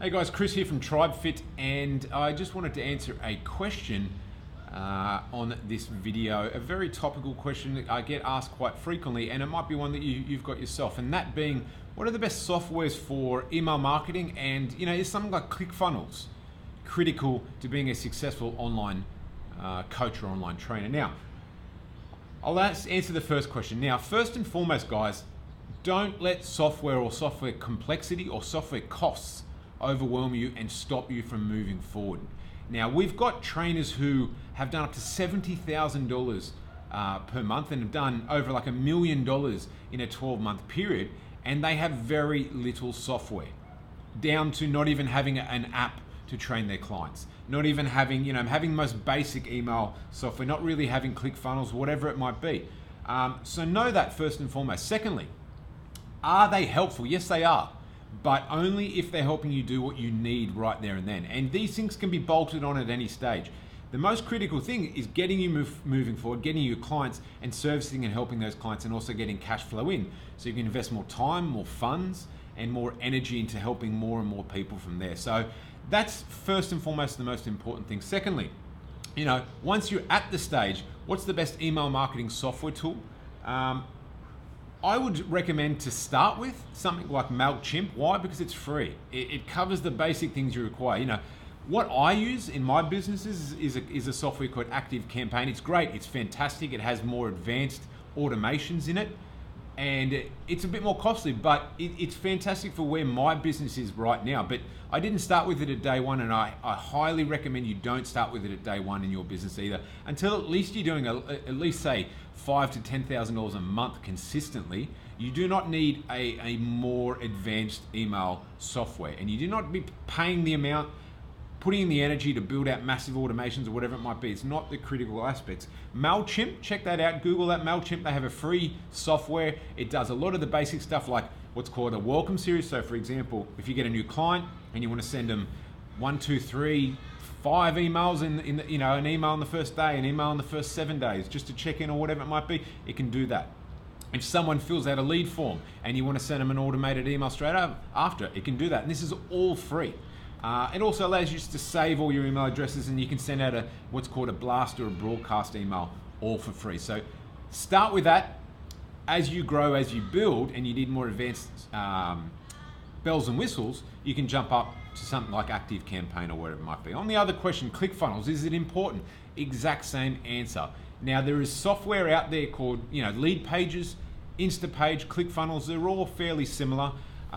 Hey guys, Chris here from TribeFit, and I just wanted to answer a question on this video, a very topical question that I get asked quite frequently, and it might be one that you've got yourself, and that being, what are the best softwares for email marketing? And is something like ClickFunnels critical to being a successful online coach or online trainer? Now, I'll answer the first question. Now, first and foremost, guys, don't let software or software complexity or software costs overwhelm you and stop you from moving forward. Now, we've got trainers who have done up to $70,000 per month and have done over like $1 million in a 12-month period, and they have very little software, down to not even having an app to train their clients, not even having, having the most basic email software, not really having ClickFunnels, whatever it might be. So know that first and foremost. Secondly, are they helpful? Yes, they are, but only if they're helping you do what you need right there and then. And these things can be bolted on at any stage. The most critical thing is getting you moving forward, getting your clients and servicing and helping those clients, and also getting cash flow in, so you can invest more time, more funds, and more energy into helping more and more people from there. So that's first and foremost the most important thing. Secondly, once you're at the stage, what's the best email marketing software tool? I would recommend to start with something like MailChimp. Why? Because it's free. It covers the basic things you require. What I use in my businesses is a software called ActiveCampaign. It's great. It's fantastic. It has more advanced automations in it, and it's a bit more costly, but it's fantastic for where my business is right now. But I didn't start with it at day one, and I highly recommend you don't start with it at day one in your business either, until at least you're doing at least say $5,000 to $10,000 a month consistently. You do not need a more advanced email software, and you do not be paying the amount, putting in the energy to build out massive automations or whatever it might be. It's not the critical aspects. MailChimp, check that out, Google that, MailChimp. They have a free software. It does a lot of the basic stuff like what's called a welcome series. So for example, if you get a new client and you want to send them 1, 2, 3, 5 emails in an email on the first day, an email on the first 7 days, just to check in or whatever it might be, it can do that. If someone fills out a lead form and you want to send them an automated email straight after, it can do that. And this is all free. It also allows you just to save all your email addresses, and you can send out what's called a blast or a broadcast email, all for free. So start with that. As you grow, as you build, and you need more advanced bells and whistles, you can jump up to something like ActiveCampaign or whatever it might be. On the other question, ClickFunnels, is it important? Exact same answer. Now, there is software out there called Lead Pages, Instapage, ClickFunnels. They're all fairly similar.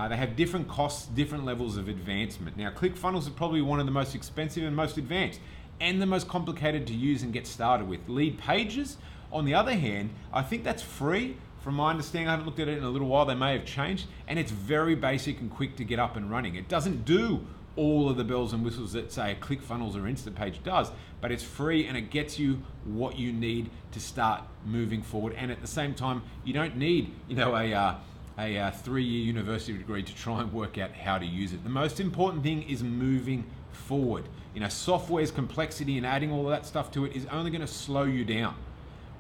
They have different costs, different levels of advancement. Now, ClickFunnels is probably one of the most expensive and most advanced, and the most complicated to use and get started with. Lead Pages, on the other hand, I think that's free. From my understanding, I haven't looked at it in a little while, they may have changed, and it's very basic and quick to get up and running. It doesn't do all of the bells and whistles that say a ClickFunnels or Instapage does, but it's free and it gets you what you need to start moving forward. And at the same time, you don't need a 3-year university degree to try and work out how to use it. The most important thing is moving forward. Software's complexity and adding all of that stuff to it is only going to slow you down.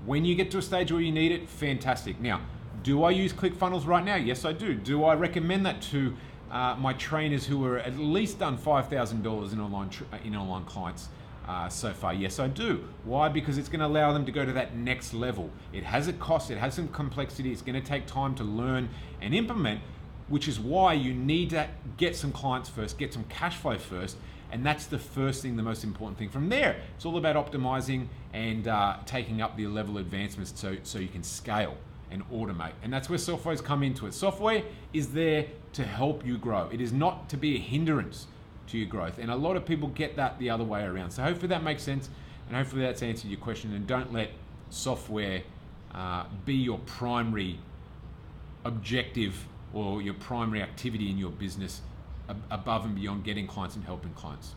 When you get to a stage where you need it, fantastic. Now, do I use ClickFunnels right now? Yes, I do. Do I recommend that to my trainers who are at least done $5,000 in online clients so far? Yes, I do. Why? Because it's going to allow them to go to that next level. It has a cost, it has some complexity, it's going to take time to learn and implement, which is why you need to get some clients first, get some cash flow first, and that's the first thing, the most important thing. From there, it's all about optimizing and taking up the level advancements so you can scale and automate. And that's where software's come into it. Software is there to help you grow. It is not to be a hindrance to your growth. And a lot of people get that the other way around. So hopefully that makes sense, and hopefully that's answered your question. And don't let software be your primary objective or your primary activity in your business above and beyond getting clients and helping clients.